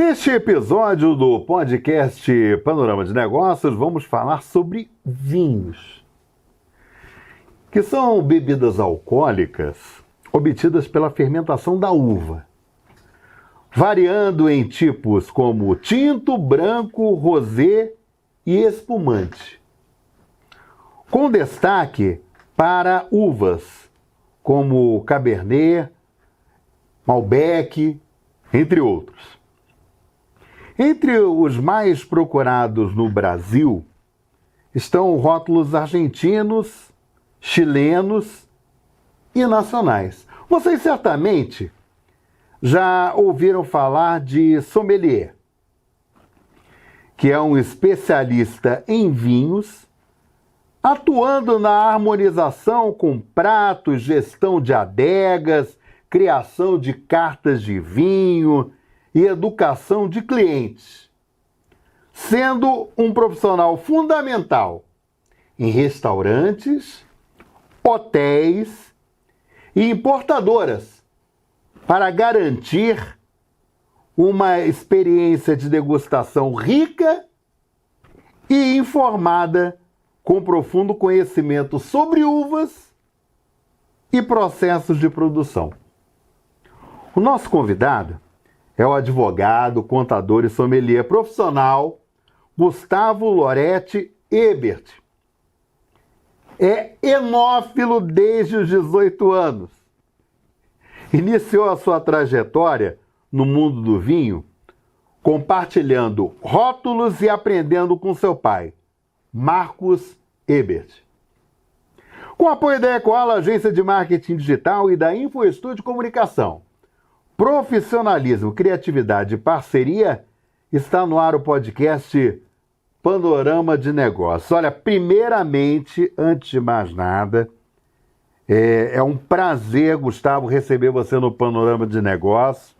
Neste episódio do podcast Panorama de Negócios, vamos falar sobre vinhos, que são bebidas alcoólicas obtidas pela fermentação da uva, variando em tipos como tinto, branco, rosé e espumante, com destaque para uvas como Cabernet, Malbec, entre outros. Entre os mais procurados no Brasil estão rótulos argentinos, chilenos e nacionais. Vocês certamente já ouviram falar de sommelier, que é um especialista em vinhos, atuando na harmonização com pratos, gestão de adegas, criação de cartas de vinho e educação de clientes, sendo um profissional fundamental em restaurantes, hotéis e importadoras para garantir uma experiência de degustação rica e informada, com profundo conhecimento sobre uvas e processos de produção. O nosso convidado é o advogado, contador e sommelier profissional Gustavo Loretti Ebert. É enófilo desde os 18 anos. Iniciou a sua trajetória no mundo do vinho compartilhando rótulos e aprendendo com seu pai, Marcos Ebert. Com apoio da Ecoala, agência de marketing digital, e da InfoEstudio Comunicação, profissionalismo, criatividade e parceria, está no ar o podcast Panorama de Negócios. Olha, primeiramente, antes de mais nada, é um prazer, Gustavo, receber você no Panorama de Negócios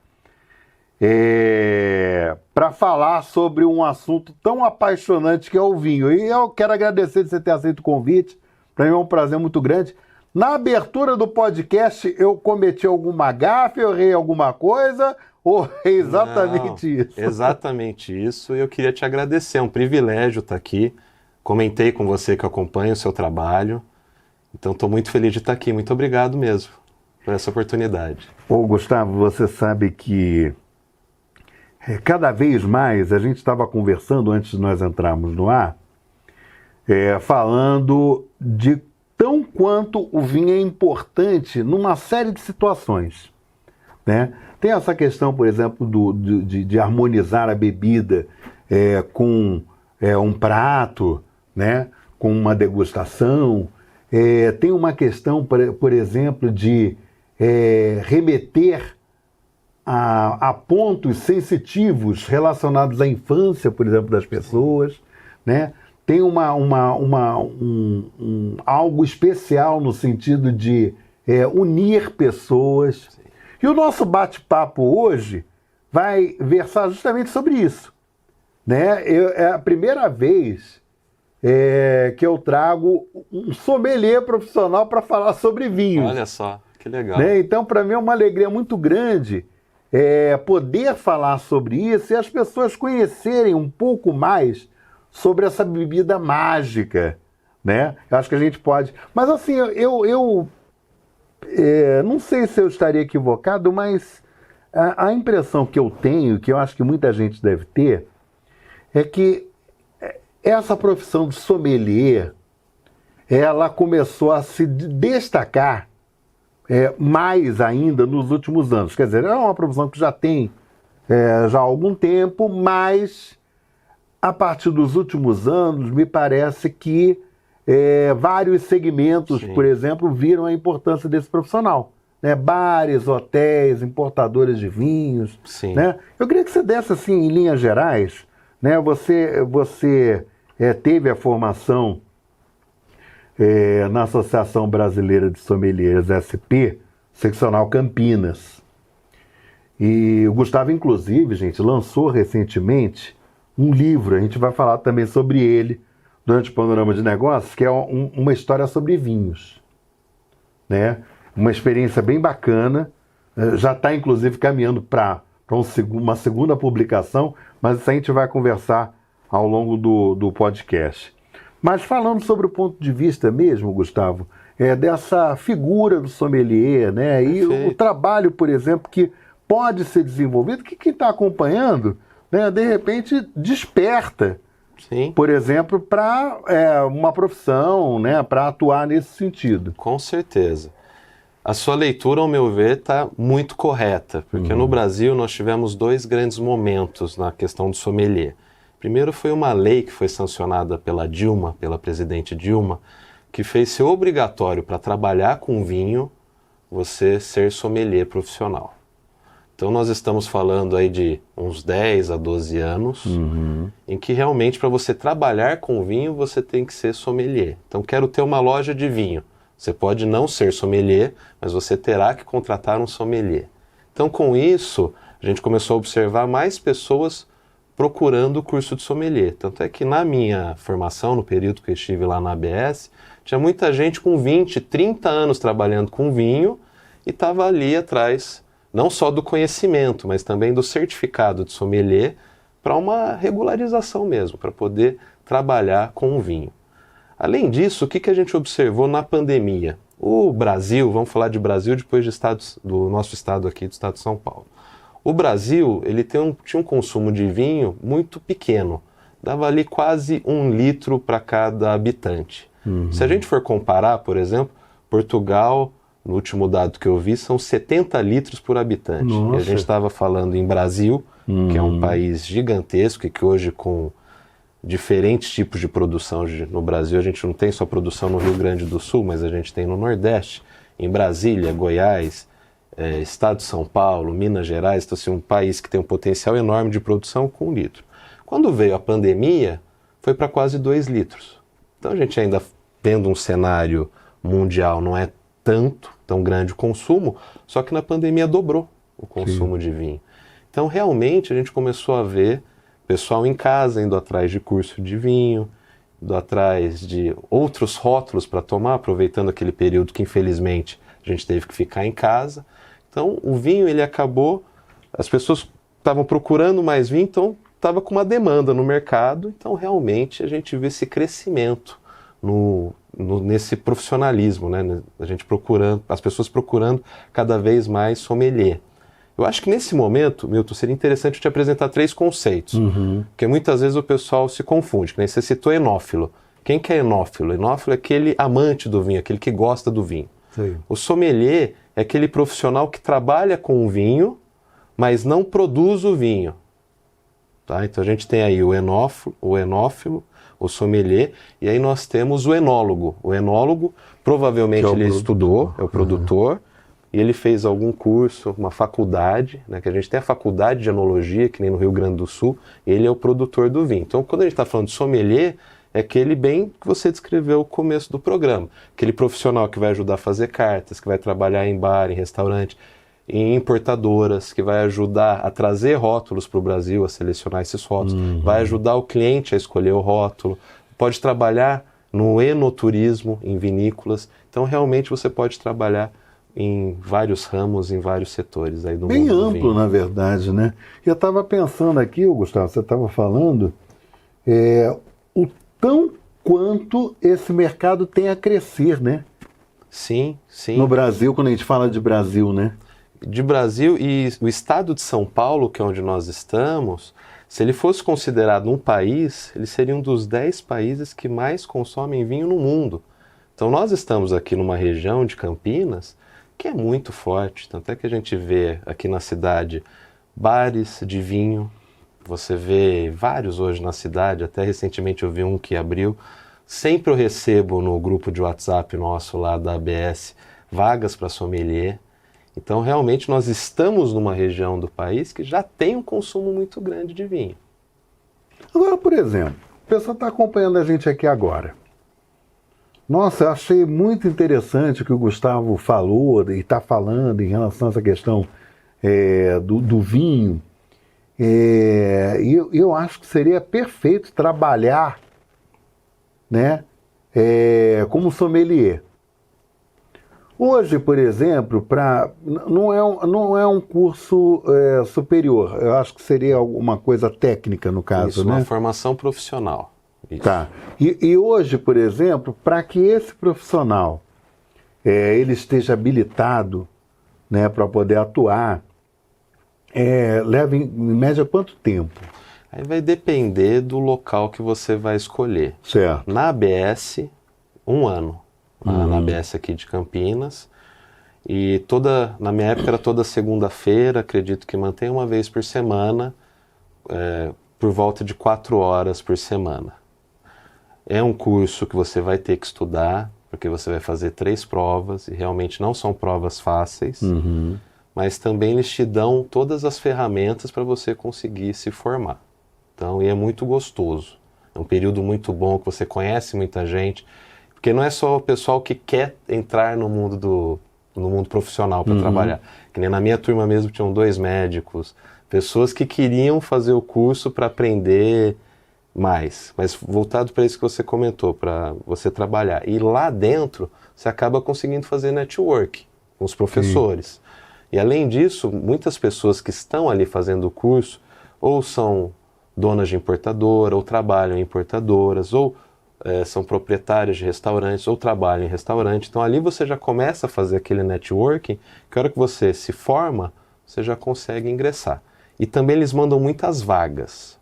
para falar sobre um assunto tão apaixonante que é o vinho. E eu quero agradecer de você ter aceito o convite. Para mim é um prazer muito grande. Na abertura do podcast, eu cometi alguma gafe, eu errei alguma coisa, ou é exatamente isso? Exatamente isso, e eu queria te agradecer, é um privilégio estar aqui. Comentei com você que eu acompanho o seu trabalho, então estou muito feliz de estar aqui. Muito obrigado mesmo por essa oportunidade. Ô Gustavo, você sabe que cada vez mais, a gente estava conversando antes de nós entrarmos no ar, falando de tão quanto o vinho é importante numa série de situações, né? Tem essa questão, por exemplo, de harmonizar a bebida com um prato, né? Com uma degustação. Tem uma questão, por exemplo, de remeter a pontos sensitivos relacionados à infância, por exemplo, das pessoas, né? Tem algo especial no sentido de unir pessoas. Sim. E o nosso bate-papo hoje vai versar justamente sobre isso, né? É a primeira vez que eu trago um sommelier profissional para falar sobre vinhos. Olha só, que legal. Né? Então, para mim é uma alegria muito grande poder falar sobre isso e as pessoas conhecerem um pouco mais sobre essa bebida mágica, né? Eu acho que a gente pode... Mas assim, eu não sei se eu estaria equivocado, mas a impressão que eu tenho, que eu acho que muita gente deve ter, é que essa profissão de sommelier, ela começou a se destacar mais ainda nos últimos anos. Quer dizer, é uma profissão que já tem já há algum tempo, mas a partir dos últimos anos, me parece que vários segmentos, sim, por exemplo, viram a importância desse profissional. Né? Bares, hotéis, importadores de vinhos. Sim. Né? Eu queria que você desse, assim, em linhas gerais, né? Você teve a formação na Associação Brasileira de Sommeliers, SP, seccional Campinas. E o Gustavo, inclusive, gente, lançou recentemente um livro, a gente vai falar também sobre ele durante o Panorama de Negócios, que é uma história sobre vinhos, né? Uma experiência bem bacana, já está inclusive caminhando para para uma segunda publicação, mas isso a gente vai conversar ao longo do podcast. Mas falando sobre o ponto de vista mesmo, Gustavo, dessa figura do sommelier, né? E o trabalho, por exemplo, que pode ser desenvolvido, que quem está acompanhando, né, de repente desperta, Sim. por exemplo, para uma profissão, né, para atuar nesse sentido. Com certeza. A sua leitura, ao meu ver, está muito correta, porque no Brasil nós tivemos 2 grandes momentos na questão do sommelier. Primeiro foi uma lei que foi sancionada pela Dilma, pela presidente Dilma, que fez ser obrigatório para trabalhar com vinho você ser sommelier profissional. Então nós estamos falando aí de uns 10 a 12 anos, em que realmente para você trabalhar com vinho você tem que ser sommelier. Então quero ter uma loja de vinho. Você pode não ser sommelier, mas você terá que contratar um sommelier. Então com isso a gente começou a observar mais pessoas procurando o curso de sommelier. Tanto é que na minha formação, no período que eu estive lá na ABS, tinha muita gente com 20, 30 anos trabalhando com vinho e estava ali atrás não só do conhecimento, mas também do certificado de sommelier para uma regularização mesmo, para poder trabalhar com o vinho. Além disso, o que a gente observou na pandemia? O Brasil, vamos falar de Brasil depois do nosso estado aqui, do estado de São Paulo. O Brasil, ele tinha um consumo de vinho muito pequeno, dava ali quase 1 litro para cada habitante. Se a gente for comparar, por exemplo, Portugal, no último dado que eu vi, são 70 litros por habitante. Nossa. E a gente estava falando em Brasil, que é um país gigantesco e que hoje com diferentes tipos de produção no Brasil, a gente não tem só produção no Rio Grande do Sul, mas a gente tem no Nordeste, em Brasília, Goiás, Estado de São Paulo, Minas Gerais, então assim, um país que tem um potencial enorme de produção com 1 litro. Quando veio a pandemia, foi para quase 2 litros. Então a gente ainda tendo um cenário mundial, não é tão grande o consumo, só que na pandemia dobrou o consumo de vinho. Então realmente a gente começou a ver pessoal em casa indo atrás de curso de vinho, indo atrás de outros rótulos para tomar, aproveitando aquele período que infelizmente a gente teve que ficar em casa. Então o vinho ele acabou, as pessoas estavam procurando mais vinho, então estava com uma demanda no mercado, então realmente a gente vê esse crescimento nesse profissionalismo, né? A gente as pessoas procurando cada vez mais sommelier. Eu acho que nesse momento, Milton, seria interessante eu te apresentar 3 conceitos, porque muitas vezes o pessoal se confunde, né? Você citou enófilo. Quem que é enófilo? Enófilo é aquele amante do vinho, aquele que gosta do vinho. Sim. O sommelier é aquele profissional que trabalha com o vinho, mas não produz o vinho. Tá? Então a gente tem aí o enófilo, o sommelier, e aí nós temos o enólogo. O enólogo, provavelmente ele estudou, é o produtor, e ele fez algum curso, uma faculdade, né, que a gente tem a faculdade de enologia, que nem no Rio Grande do Sul, ele é o produtor do vinho. Então, quando a gente está falando de sommelier, é aquele bem que você descreveu no começo do programa. Aquele profissional que vai ajudar a fazer cartas, que vai trabalhar em bar, em restaurante, em importadoras, que vai ajudar a trazer rótulos para o Brasil, a selecionar esses rótulos, vai ajudar o cliente a escolher o rótulo, pode trabalhar no enoturismo, em vinícolas. Então, realmente, você pode trabalhar em vários ramos, em vários setores aí do bem mundo do amplo, vinho. na verdade, né? Eu estava pensando aqui, Gustavo, você estava falando, o tão quanto esse mercado tem a crescer, né? Sim, sim. No Brasil, quando a gente fala de Brasil, né? De Brasil, e o estado de São Paulo, que é onde nós estamos, se ele fosse considerado um país, ele seria um dos 10 países que mais consomem vinho no mundo. Então nós estamos aqui numa região de Campinas que é muito forte, tanto é que a gente vê aqui na cidade bares de vinho, você vê vários hoje na cidade, até recentemente eu vi um que abriu. Sempre eu recebo no grupo de WhatsApp nosso lá da ABS vagas para sommelier. Então, realmente, nós estamos numa região do país que já tem um consumo muito grande de vinho. Agora, por exemplo, o pessoal está acompanhando a gente aqui agora. Nossa, eu achei muito interessante o que o Gustavo falou e está falando em relação a essa questão do vinho. Eu acho que seria perfeito trabalhar, né, como sommelier. Hoje, por exemplo, não é um curso superior. Eu acho que seria alguma coisa técnica, no caso, Isso, né? uma formação profissional. Isso. Tá. E hoje, por exemplo, para que esse profissional ele esteja habilitado, né, para poder atuar, leva em média quanto tempo? Aí vai depender do local que você vai escolher. Certo. Na ABS, 1 ano. Na ABS aqui de Campinas. E na minha época era toda segunda-feira, acredito que mantém uma vez por semana, por volta de 4 horas por semana. É um curso que você vai ter que estudar, porque você vai fazer 3 provas, e realmente não são provas fáceis, mas também eles te dão todas as ferramentas para você conseguir se formar. Então, e é muito gostoso. É um período muito bom, que você conhece muita gente, porque não é só o pessoal que quer entrar no mundo profissional para trabalhar. Que nem na minha turma mesmo tinham 2 médicos, pessoas que queriam fazer o curso para aprender mais, mas voltado para isso que você comentou, para você trabalhar. E lá dentro, você acaba conseguindo fazer network com os professores. E além disso, muitas pessoas que estão ali fazendo o curso, ou são donas de importadora, ou trabalham em importadoras, ou são proprietários de restaurantes, ou trabalham em restaurante. Então ali você já começa a fazer aquele networking, que a hora que você se forma, você já consegue ingressar. E também eles mandam muitas vagas,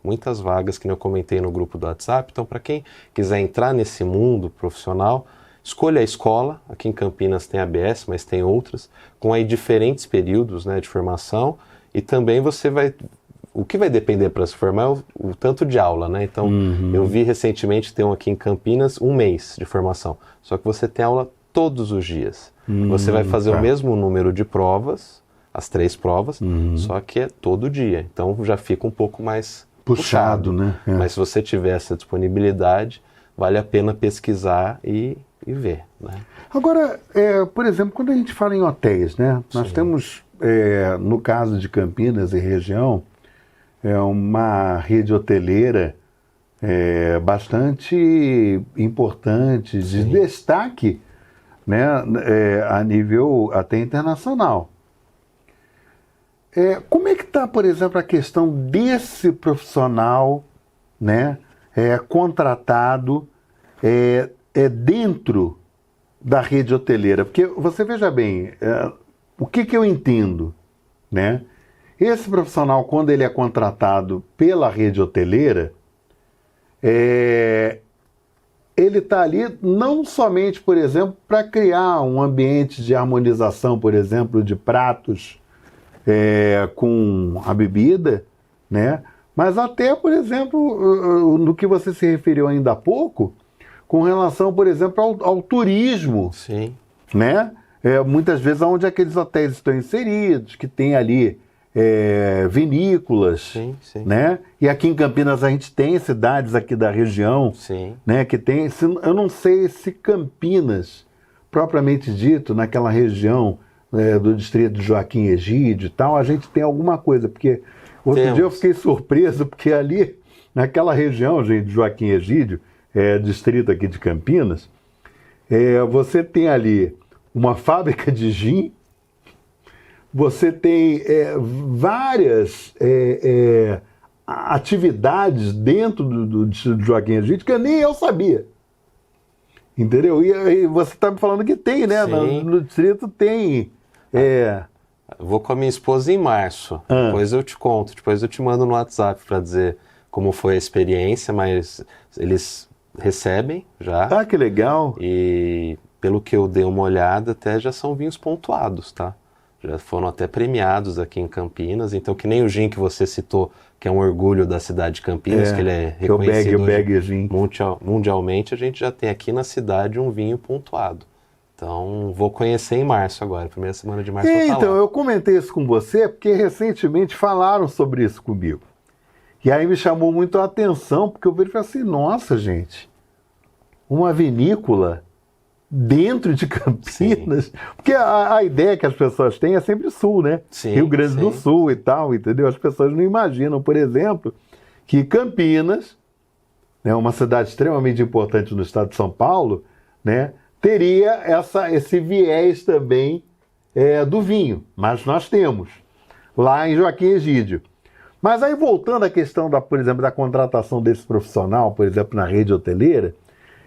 que eu comentei no grupo do WhatsApp. Então, para quem quiser entrar nesse mundo profissional, escolha a escola. Aqui em Campinas tem a ABS, mas tem outras, com aí diferentes períodos, né, de formação. E também você vai... O que vai depender para se formar é o tanto de aula, né? Então, eu vi recentemente, tem um aqui em Campinas, 1 mês de formação. Só que você tem aula todos os dias. Você vai fazer o mesmo número de provas, as 3 provas, só que é todo dia. Então já fica um pouco mais puxado, né? Mas se você tiver essa disponibilidade, vale a pena pesquisar e ver, né? Agora, por exemplo, quando a gente fala em hotéis, né? Nós temos, no caso de Campinas e região, uma rede hoteleira bastante importante, de destaque, né? A nível até internacional. Como é que está, por exemplo, a questão desse profissional, né, contratado dentro da rede hoteleira? Porque você veja bem, o que eu entendo, né? Esse profissional, quando ele é contratado pela rede hoteleira, ele está ali não somente, por exemplo, para criar um ambiente de harmonização, por exemplo, de pratos com a bebida, né? Mas até, por exemplo, no que você se referiu ainda há pouco, com relação, por exemplo, ao turismo. Sim. Né? Muitas vezes onde aqueles hotéis estão inseridos, que tem ali vinícolas. Sim. Né? E aqui em Campinas a gente tem cidades aqui da região, né, que tem... Eu não sei se Campinas, propriamente dito, naquela região do distrito de Joaquim Egídio e tal, a gente tem alguma coisa, porque outro dia eu fiquei surpreso, porque ali, naquela região, gente, de Joaquim Egídio, distrito aqui de Campinas, você tem ali uma fábrica de gin, você tem várias atividades dentro do distrito de Joaquim Egídio que nem eu sabia. Entendeu? E você está me falando que tem, né? No distrito tem... Vou com a minha esposa em março. Depois eu te conto. Depois eu te mando no WhatsApp para dizer como foi a experiência, mas eles recebem já. Ah, que legal. E pelo que eu dei uma olhada, até já são vinhos pontuados, tá? Já foram até premiados aqui em Campinas. Então, que nem o gin que você citou, que é um orgulho da cidade de Campinas, que ele é reconhecido mundialmente, a gente já tem aqui na cidade um vinho pontuado. Então, vou conhecer em março agora, primeira semana de março. Então, eu comentei isso com você porque recentemente falaram sobre isso comigo. E aí me chamou muito a atenção, porque eu falei assim, nossa, gente, uma vinícola dentro de Campinas? Sim. Porque a ideia que as pessoas têm é sempre sul, né? Sim, Rio Grande do Sul e tal, entendeu? As pessoas não imaginam, por exemplo, que Campinas, né, uma cidade extremamente importante no estado de São Paulo, né, teria esse viés também do vinho, mas nós temos lá em Joaquim Egídio. Mas aí voltando à questão, por exemplo, da contratação desse profissional, por exemplo, na rede hoteleira,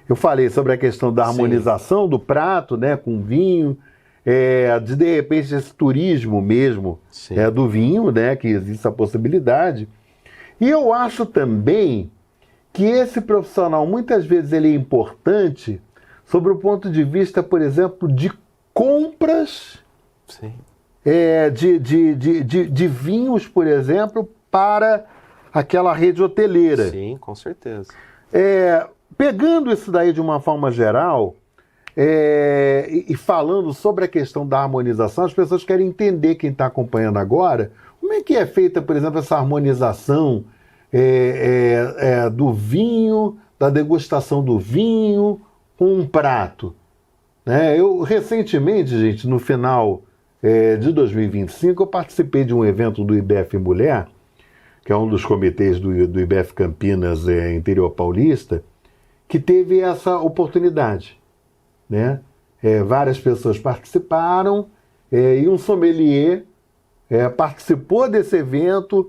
eu falei sobre a questão da harmonização do prato, né, com vinho, de repente esse turismo mesmo do vinho, né, que existe a possibilidade. E eu acho também que esse profissional, muitas vezes, ele é importante sobre o ponto de vista, por exemplo, de compras de vinhos, por exemplo, para aquela rede hoteleira. Sim, com certeza. Pegando isso daí de uma forma geral e falando sobre a questão da harmonização, as pessoas querem entender, quem está acompanhando agora, como é que é feita, por exemplo, essa harmonização do vinho, da degustação do vinho com um prato. Né? Eu, recentemente, gente, no final de 2025, eu participei de um evento do IBF Mulher, que é um dos comitês do IBF Campinas, interior paulista, que teve essa oportunidade. Né? Várias pessoas participaram e um sommelier participou desse evento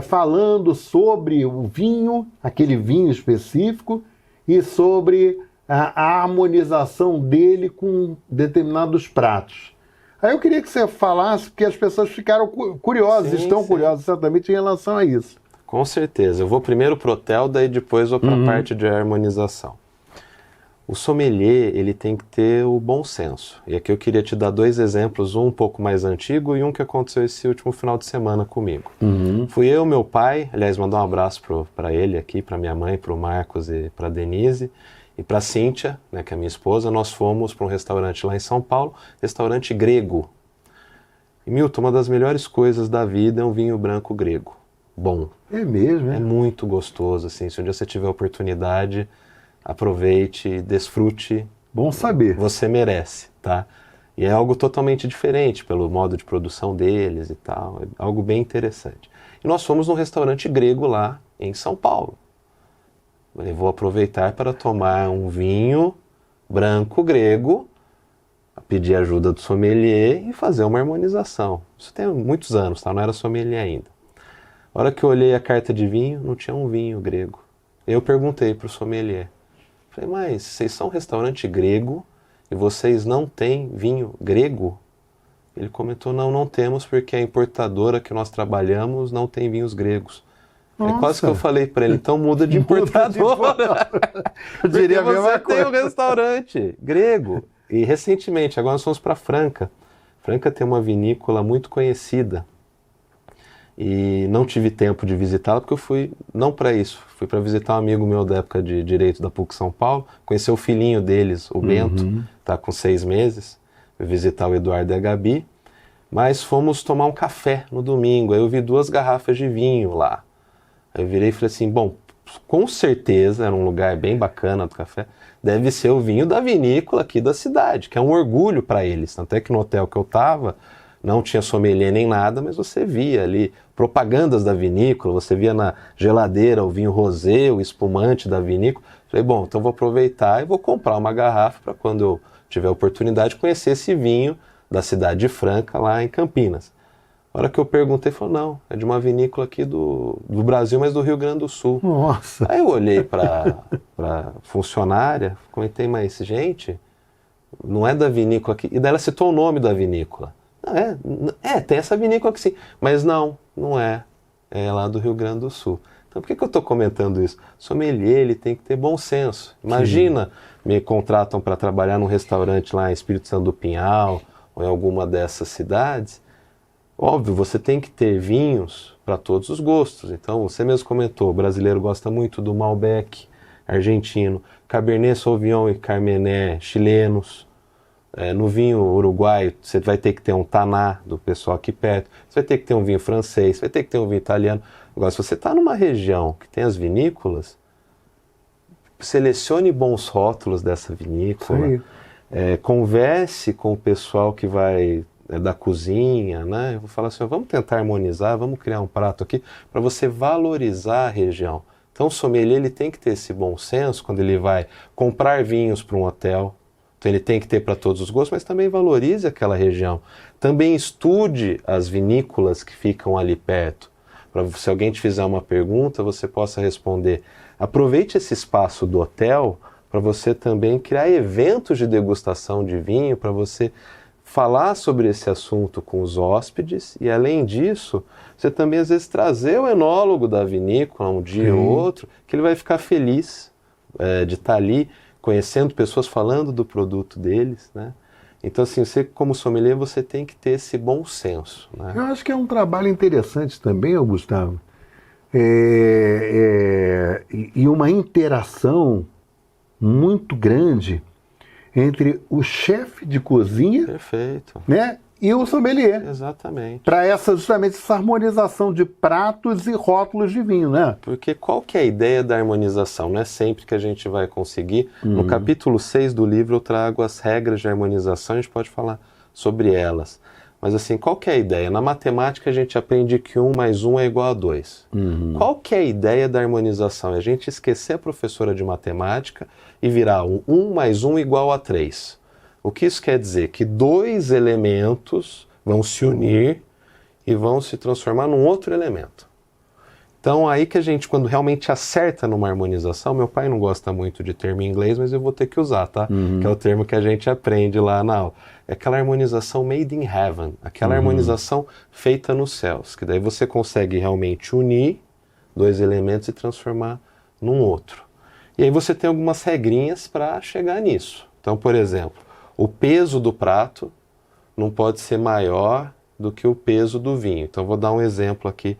falando sobre o vinho, aquele vinho específico, e sobre a harmonização dele com determinados pratos. Aí eu queria que você falasse, porque as pessoas ficaram curiosas, estão curiosas certamente em relação a isso. Com certeza. Eu vou primeiro pro hotel, daí depois vou para a parte de harmonização. O sommelier, ele tem que ter o bom senso. E aqui eu queria te dar 2 exemplos, um pouco mais antigo e um que aconteceu esse último final de semana comigo. Fui eu, meu pai, aliás, mandar um abraço para ele aqui, para minha mãe, para o Marcos e para a Denise, e para a Cíntia, né, que é minha esposa. Nós fomos para um restaurante lá em São Paulo, restaurante grego. E, Milton, uma das melhores coisas da vida é um vinho branco grego. Bom. É mesmo, é? É muito gostoso, assim, se um dia você tiver oportunidade, aproveite, desfrute. Bom saber. Você merece, tá? E é algo totalmente diferente pelo modo de produção deles e tal. É algo bem interessante. E nós fomos num restaurante grego lá em São Paulo. Eu vou aproveitar para tomar um vinho branco grego, pedir ajuda do sommelier e fazer uma harmonização. Isso tem muitos anos, tá? Não era sommelier ainda. A hora que eu olhei a carta de vinho, não tinha um vinho grego. Eu perguntei para o sommelier. Falei, mas vocês são um restaurante grego e vocês não têm vinho grego? Ele comentou, não temos porque a importadora que nós trabalhamos não tem vinhos gregos. É quase que eu falei para ele, então muda de importadora. Eu diria a mesma coisa. Você tem um restaurante grego. E recentemente, agora nós fomos para Franca. Franca tem uma vinícola muito conhecida. E não tive tempo de visitá-la porque eu fui, não para isso, fui para visitar um amigo meu da época de Direito da PUC São Paulo, conhecer o filhinho deles, o Bento, tá com 6 meses, fui visitar o Eduardo e a Gabi, mas fomos tomar um café no domingo, aí eu vi 2 garrafas de vinho lá. Aí eu virei e falei assim, bom, com certeza, era um lugar bem bacana do café, deve ser o vinho da vinícola aqui da cidade, que é um orgulho para eles, tanto é que no hotel que eu estava, não tinha sommelier nem nada, mas você via ali propagandas da vinícola, você via na geladeira o vinho rosé, o espumante da vinícola. Falei, bom, então vou aproveitar e vou comprar uma garrafa para quando eu tiver a oportunidade de conhecer esse vinho da cidade de Franca, lá em Campinas. A hora que eu perguntei, falou, não, é de uma vinícola aqui do Brasil, mas do Rio Grande do Sul. Nossa! Aí eu olhei para funcionária, comentei, mas gente, não é da vinícola aqui. E daí ela citou o nome da vinícola. Tem essa vinícola aqui sim, mas não é lá do Rio Grande do Sul. Então por que eu estou comentando isso? Sommelier, ele tem que ter bom senso. Imagina, me contratam para trabalhar num restaurante lá em Espírito Santo do Pinhal, ou em alguma dessas cidades. Óbvio, você tem que ter vinhos para todos os gostos. Então, você mesmo comentou, o brasileiro gosta muito do Malbec argentino, Cabernet Sauvignon e Carmené chilenos. No vinho uruguaio, você vai ter que ter um Taná do pessoal aqui perto, você vai ter que ter um vinho francês, você vai ter que ter um vinho italiano. Agora, se você está numa região que tem as vinícolas, selecione bons rótulos dessa vinícola, converse com o pessoal que vai da cozinha, né? Eu vou falar assim, vamos tentar harmonizar, vamos criar um prato aqui para você valorizar a região. Então o sommelier ele tem que ter esse bom senso quando ele vai comprar vinhos para um hotel, Então ele tem que ter para todos os gostos, mas também valorize aquela região. Também estude as vinícolas que ficam ali perto. Para se alguém te fizer uma pergunta, você possa responder. Aproveite esse espaço do hotel para você também criar eventos de degustação de vinho, para você falar sobre esse assunto com os hóspedes e, além disso, você também às vezes trazer o enólogo da vinícola um dia ou outro, que ele vai ficar feliz de estar ali conhecendo pessoas, falando do produto deles, né? Então, assim, você como sommelier, você tem que ter esse bom senso, né? Eu acho que é um trabalho interessante também, Gustavo, e uma interação muito grande entre o chefe de cozinha, Perfeito. né, e o sommelier. Exatamente. Para justamente essa harmonização de pratos e rótulos de vinho, né? Porque qual que é a ideia da harmonização? Não é sempre que a gente vai conseguir. No capítulo 6 do livro eu trago as regras de harmonização, a gente pode falar sobre elas. Mas assim, qual que é a ideia? Na matemática a gente aprende que 1 mais 1 é igual a 2. Qual que é a ideia da harmonização? É a gente esquecer a professora de matemática e virar 1 mais 1 igual a 3. O que isso quer dizer? Que 2 elementos vão se unir e vão se transformar num outro elemento. Então aí que a gente, quando realmente acerta numa harmonização, meu pai não gosta muito de termo em inglês, mas eu vou ter que usar, tá? Que é o termo que a gente aprende lá na aula. É aquela harmonização made in heaven, aquela harmonização feita nos céus, que daí você consegue realmente unir 2 elementos e transformar num outro. E aí você tem algumas regrinhas para chegar nisso. Então, por exemplo, o peso do prato não pode ser maior do que o peso do vinho. Então, vou dar um exemplo aqui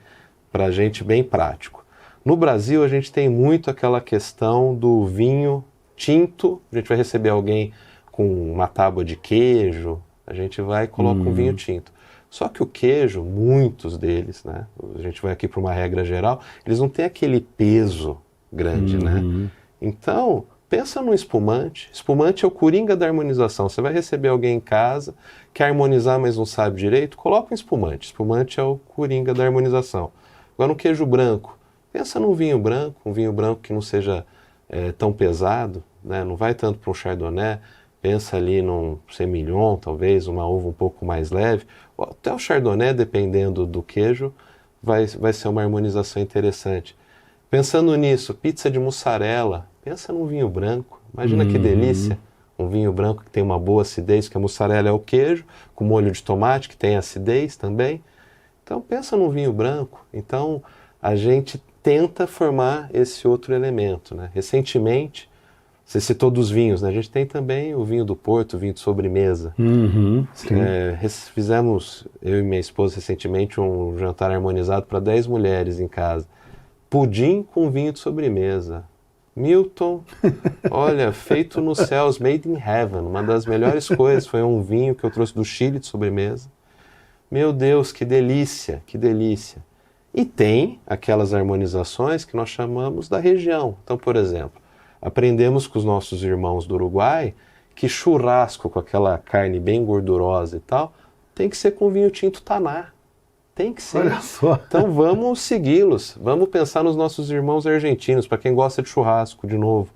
para a gente bem prático. No Brasil, a gente tem muito aquela questão do vinho tinto. A gente vai receber alguém com uma tábua de queijo, a gente vai e coloca um vinho tinto. Só que o queijo, muitos deles, né? A gente vai aqui para uma regra geral, eles não têm aquele peso grande, né? Então, pensa no espumante. Espumante é o coringa da harmonização. Você vai receber alguém em casa, quer harmonizar, mas não sabe direito, coloca um espumante. Espumante é o coringa da harmonização. Agora, um queijo branco. Pensa num vinho branco, um vinho branco que não seja tão pesado, né? Não vai tanto para um chardonnay. Pensa ali num semillon, talvez, uma uva um pouco mais leve. Até o chardonnay, dependendo do queijo, vai ser uma harmonização interessante. Pensando nisso, pizza de mussarela. Pensa num vinho branco. Imagina que delícia. Um vinho branco que tem uma boa acidez, que a mussarela é o queijo, com molho de tomate, que tem acidez também. Então, pensa num vinho branco. Então, a gente tenta formar esse outro elemento, né? Recentemente, você citou dos vinhos, né? A gente tem também o vinho do Porto, o vinho de sobremesa. Fizemos, eu e minha esposa, recentemente, um jantar harmonizado para 10 mulheres em casa. Pudim com vinho de sobremesa. Milton, olha, feito nos céus, made in heaven. Uma das melhores coisas foi um vinho que eu trouxe do Chile de sobremesa. Meu Deus, que delícia, que delícia. E tem aquelas harmonizações que nós chamamos da região. Então, por exemplo, aprendemos com os nossos irmãos do Uruguai que churrasco com aquela carne bem gordurosa e tal, tem que ser com vinho tinto Taná. Tem que ser. Olha só. Então vamos segui-los. Vamos pensar nos nossos irmãos argentinos, para quem gosta de churrasco, de novo.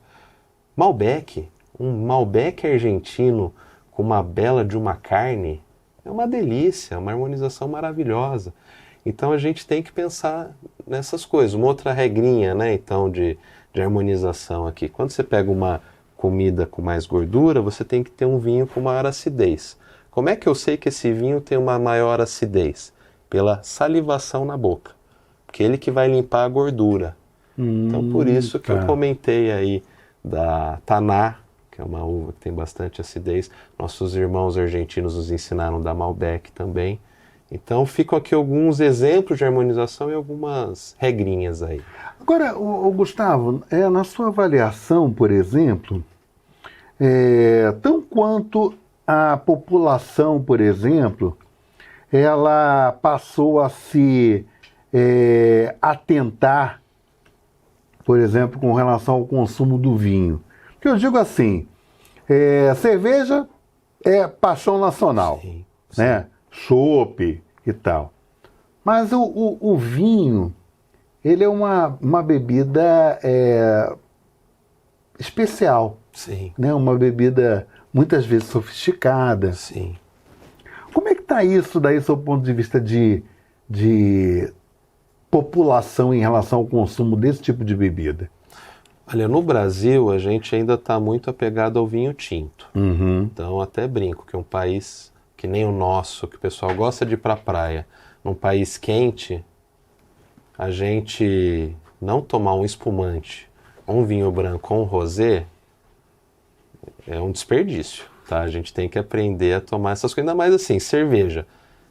Malbec. Um Malbec argentino com uma bela de uma carne é uma delícia, uma harmonização maravilhosa. Então a gente tem que pensar nessas coisas. Uma outra regrinha, né, então, de harmonização aqui. Quando você pega uma comida com mais gordura, você tem que ter um vinho com maior acidez. Como é que eu sei que esse vinho tem uma maior acidez? Pela salivação na boca. Porque ele que vai limpar a gordura. Então por isso que eu comentei aí da Taná, que é uma uva que tem bastante acidez. Nossos irmãos argentinos nos ensinaram da Malbec também. Então ficam aqui alguns exemplos de harmonização e algumas regrinhas aí. Agora, o Gustavo, na sua avaliação, por exemplo, tão quanto a população, por exemplo, ela passou a se atentar, por exemplo, com relação ao consumo do vinho. Porque eu digo assim, cerveja é paixão nacional, Sim, né? Chopp e tal. Mas o vinho, ele é uma bebida especial, sim. né? Uma bebida muitas vezes sofisticada. Sim. Como é que está isso daí, do seu ponto de vista de população em relação ao consumo desse tipo de bebida? Olha, no Brasil a gente ainda está muito apegado ao vinho tinto. Uhum. Então até brinco que um país que nem o nosso, que o pessoal gosta de ir para a praia, num país quente, a gente não tomar um espumante, um vinho branco ou um rosé, é um desperdício, tá? A gente tem que aprender a tomar essas coisas, ainda mais assim, cerveja.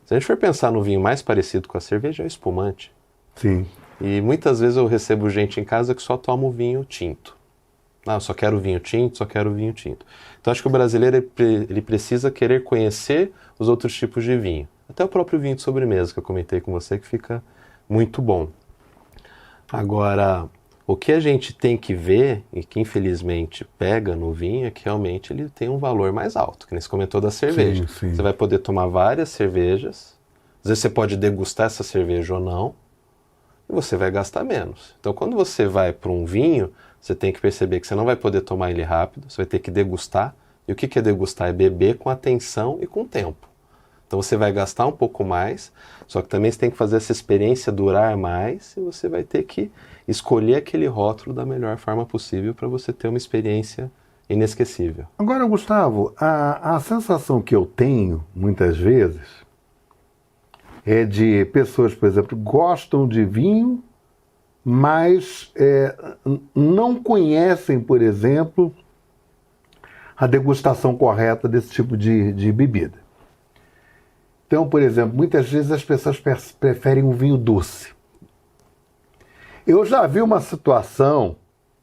Se a gente for pensar no vinho mais parecido com a cerveja, é o espumante. Sim. E muitas vezes eu recebo gente em casa que só toma o vinho tinto. Não, só quero vinho tinto, só quero vinho tinto. Então acho que o brasileiro ele precisa querer conhecer os outros tipos de vinho. Até o próprio vinho de sobremesa que eu comentei com você que fica muito bom. Agora, o que a gente tem que ver, e que infelizmente pega no vinho, é que realmente ele tem um valor mais alto, que nem você comentou da cerveja. Sim, sim. Você vai poder tomar várias cervejas, às vezes você pode degustar essa cerveja ou não, e você vai gastar menos. Então quando você vai para um vinho, você tem que perceber que você não vai poder tomar ele rápido, você vai ter que degustar. E o que é degustar? É beber com atenção e com tempo. Então você vai gastar um pouco mais, só que também você tem que fazer essa experiência durar mais e você vai ter que escolher aquele rótulo da melhor forma possível para você ter uma experiência inesquecível. Agora, Gustavo, a sensação que eu tenho, muitas vezes, é de pessoas, por exemplo, que gostam de vinho, mas não conhecem, por exemplo, a degustação correta desse tipo de bebida. Então, por exemplo, muitas vezes as pessoas preferem um vinho doce. Eu já vi uma situação,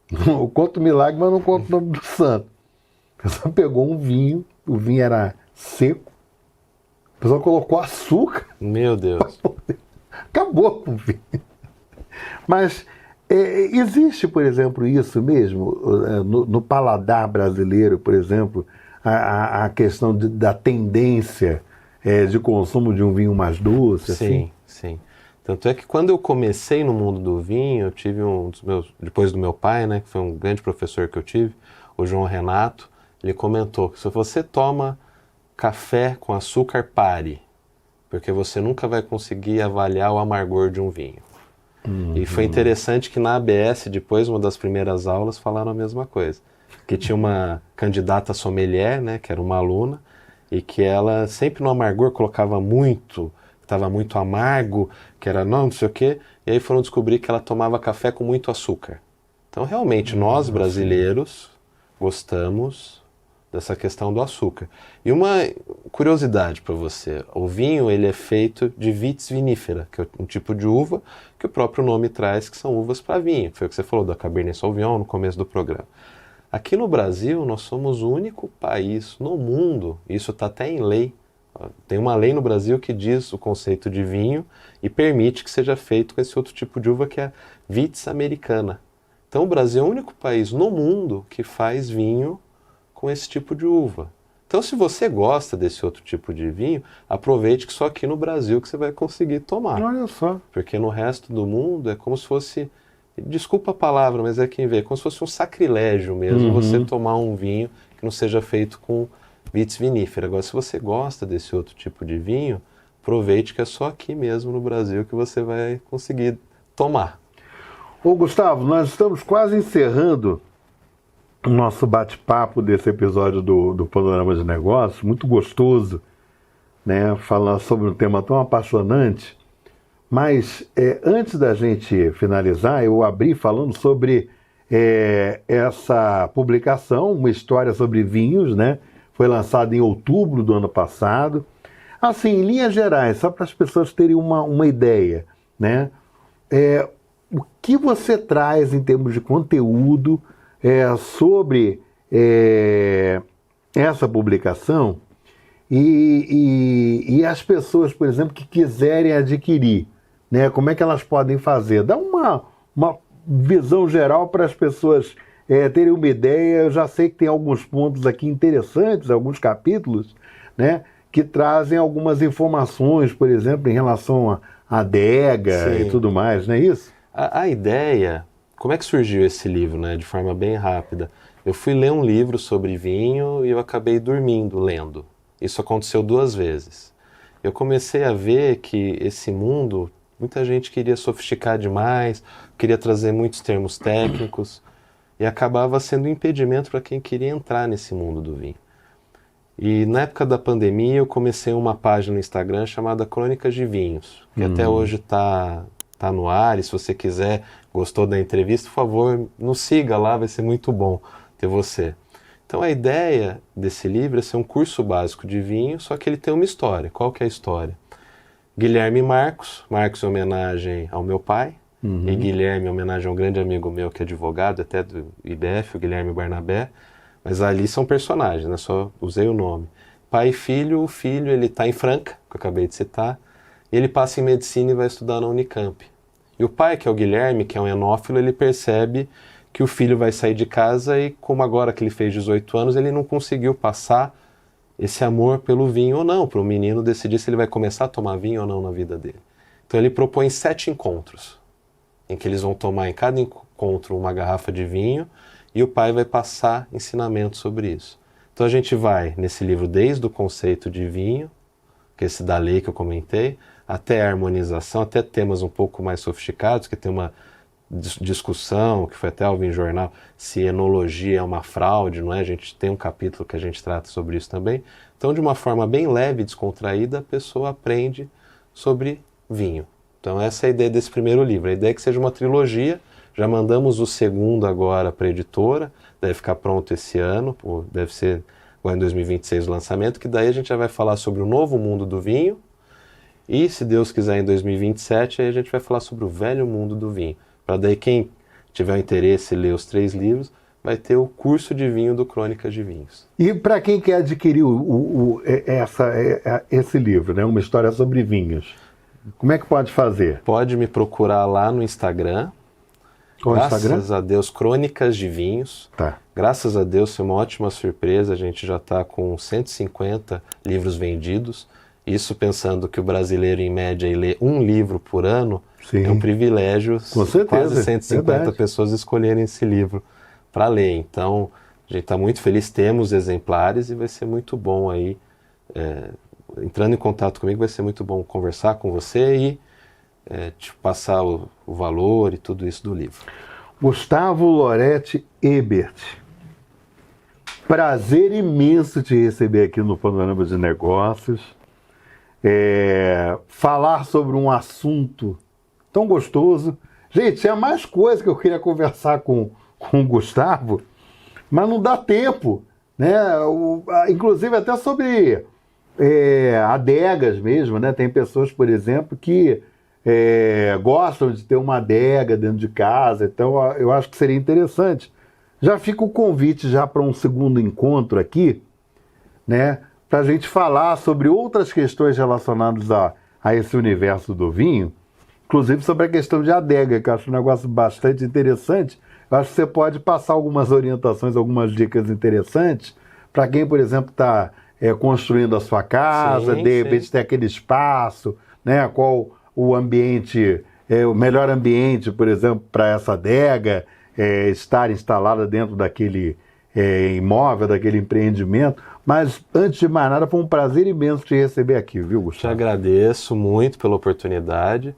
eu conto o milagre, mas não conto o nome do santo. A pessoa pegou um vinho, o vinho era seco, a pessoa colocou açúcar. Meu Deus. Acabou com o vinho. Mas existe, por exemplo, isso mesmo, no paladar brasileiro, por exemplo, a questão da tendência de consumo de um vinho mais doce? Sim, assim? sim. Tanto é que quando eu comecei no mundo do vinho, eu tive depois do meu pai, né, que foi um grande professor que eu tive, o João Renato, ele comentou que se você toma café com açúcar, pare, porque você nunca vai conseguir avaliar o amargor de um vinho. Uhum. E foi interessante que na ABS, depois, uma das primeiras aulas, falaram a mesma coisa. Que tinha uma candidata sommelier, né, que era uma aluna, e que ela sempre no amargor colocava muito, estava muito amargo, que era não sei o quê, e aí foram descobrir que ela tomava café com muito açúcar. Então, realmente, nós brasileiros gostamos dessa questão do açúcar. E uma curiosidade para você, o vinho ele é feito de vitis vinífera, que é um tipo de uva que o próprio nome traz, que são uvas para vinho. Foi o que você falou da Cabernet Sauvignon no começo do programa. Aqui no Brasil, nós somos o único país no mundo, isso está até em lei, tem uma lei no Brasil que diz o conceito de vinho e permite que seja feito com esse outro tipo de uva que é a vitis americana. Então o Brasil é o único país no mundo que faz vinho com esse tipo de uva. Então se você gosta desse outro tipo de vinho, aproveite que só aqui no Brasil que você vai conseguir tomar. Olha só. Porque no resto do mundo é como se fosse, desculpa a palavra, mas é quem vê, como se fosse um sacrilégio mesmo você tomar um vinho que não seja feito com vitis vinífera. Agora, se você gosta desse outro tipo de vinho, aproveite que é só aqui mesmo no Brasil que você vai conseguir tomar. Ô Gustavo, nós estamos quase encerrando o nosso bate-papo desse episódio do Panorama de Negócios, muito gostoso, né? Falar sobre um tema tão apaixonante. Mas antes da gente finalizar, eu abri falando sobre essa publicação, uma história sobre vinhos, né? Foi lançada em outubro do ano passado. Assim, em linhas gerais, só para as pessoas terem uma ideia, né? O que você traz em termos de conteúdo sobre essa publicação e as pessoas, por exemplo, que quiserem adquirir, né? Como é que elas podem fazer? Dá uma visão geral para as pessoas terem uma ideia. Eu já sei que tem alguns pontos aqui interessantes, alguns capítulos, né? Que trazem algumas informações, por exemplo, em relação à adega e tudo mais, não é isso? A ideia como é que surgiu esse livro, né? De forma bem rápida. Eu fui ler um livro sobre vinho e eu acabei dormindo lendo. Isso aconteceu 2 vezes. Eu comecei a ver que esse mundo, muita gente queria sofisticar demais, queria trazer muitos termos técnicos e acabava sendo um impedimento para quem queria entrar nesse mundo do vinho. E na época da pandemia eu comecei uma página no Instagram chamada Crônicas de Vinhos, que até hoje está no ar, e se você quiser, gostou da entrevista, por favor, nos siga lá, vai ser muito bom ter você. Então a ideia desse livro é ser um curso básico de vinho, só que ele tem uma história. Qual que é a história? Guilherme Marcos em homenagem ao meu pai, e Guilherme em homenagem a um grande amigo meu que é advogado, até do IBF, o Guilherme Barnabé, mas ali são personagens, né? Só usei o nome. Pai e filho, o filho ele está em Franca, que eu acabei de citar, e ele passa em medicina e vai estudar na Unicamp. E o pai, que é o Guilherme, que é um enófilo, ele percebe que o filho vai sair de casa e, como agora que ele fez 18 anos, ele não conseguiu passar esse amor pelo vinho ou não, para o menino decidir se ele vai começar a tomar vinho ou não na vida dele. Então ele propõe 7 encontros, em que eles vão tomar em cada encontro uma garrafa de vinho e o pai vai passar ensinamentos sobre isso. Então a gente vai nesse livro desde o conceito de vinho, que é esse da lei que eu comentei, até a harmonização, até temas um pouco mais sofisticados, que tem uma discussão, que foi até ao Vinho Jornal, se enologia é uma fraude, não é? A gente tem um capítulo que a gente trata sobre isso também. Então, de uma forma bem leve e descontraída, a pessoa aprende sobre vinho. Então, essa é a ideia desse primeiro livro. A ideia é que seja uma trilogia. Já mandamos o segundo agora para a editora, deve ficar pronto esse ano, deve ser agora em 2026 o lançamento, que daí a gente já vai falar sobre o novo mundo do vinho, e se Deus quiser em 2027, aí a gente vai falar sobre o velho mundo do vinho. Para daí quem tiver o interesse em ler os 3 livros, vai ter o curso de vinho do Crônicas de Vinhos. E para quem quer adquirir esse livro, né, uma história sobre vinhos, como é que pode fazer? Pode me procurar lá no Instagram. Qual é o Instagram? Graças a Deus, Crônicas de Vinhos. Tá. Graças a Deus, foi uma ótima surpresa. A gente já está com 150 livros vendidos. Isso pensando que o brasileiro, em média, lê um livro por ano. Sim. É um privilégio. Com certeza, quase 150 verdade. pessoas escolherem esse livro para ler. Então, a gente está muito feliz. Temos exemplares e vai ser muito bom aí. Entrando em contato comigo, vai ser muito bom conversar com você e te passar o valor e tudo isso do livro. Gustavo Loretti Ebert, prazer imenso te receber aqui no Panorama de Negócios. Falar sobre um assunto tão gostoso. Gente, tinha mais coisa que eu queria conversar com o Gustavo, mas não dá tempo, né? Inclusive até sobre adegas mesmo, né? Tem pessoas, por exemplo, que gostam de ter uma adega dentro de casa, então eu acho que seria interessante. Já fica o convite já para um segundo encontro aqui, né? Para a gente falar sobre outras questões relacionadas a esse universo do vinho, inclusive sobre a questão de adega, que eu acho um negócio bastante interessante. Eu acho que você pode passar algumas orientações, algumas dicas interessantes para quem, por exemplo, está construindo a sua casa, Sim, de repente tem aquele espaço, né? Qual o ambiente, o melhor ambiente, por exemplo, para essa adega estar instalada dentro daquele imóvel, daquele empreendimento. Mas, antes de mais nada, foi um prazer imenso te receber aqui, viu, Gustavo? Te agradeço muito pela oportunidade.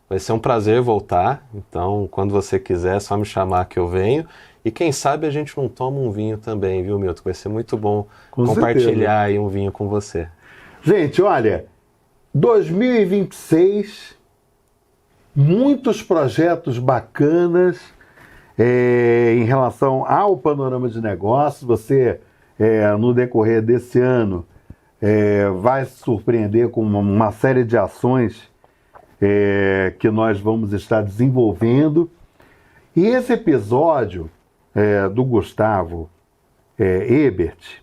Vai ser um prazer voltar. Então, quando você quiser, é só me chamar que eu venho. E quem sabe a gente não toma um vinho também, viu, Milton? Vai ser muito bom compartilhar aí um vinho com você. Gente, olha, 2026, muitos projetos bacanas em relação ao Panorama de Negócios. Você, no decorrer desse ano, vai se surpreender com uma série de ações que nós vamos estar desenvolvendo. E esse episódio do Gustavo Ebert,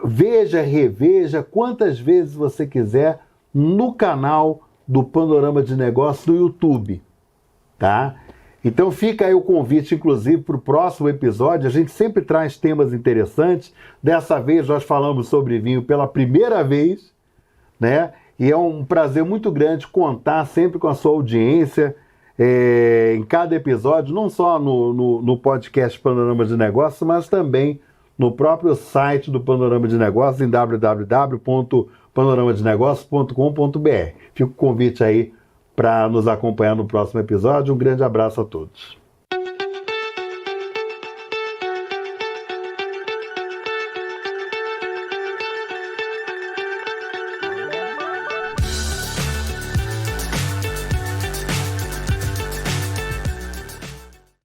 veja, reveja quantas vezes você quiser no canal do Panorama de Negócios no YouTube, tá? Então fica aí o convite, inclusive, para o próximo episódio. A gente sempre traz temas interessantes. Dessa vez nós falamos sobre vinho pela primeira vez, né? E é um prazer muito grande contar sempre com a sua audiência. em cada episódio, não só no podcast Panorama de Negócios, mas também no próprio site do Panorama de Negócios, em www.panoramadenegócios.com.br. Fica o convite aí para nos acompanhar no próximo episódio. Um grande abraço a todos.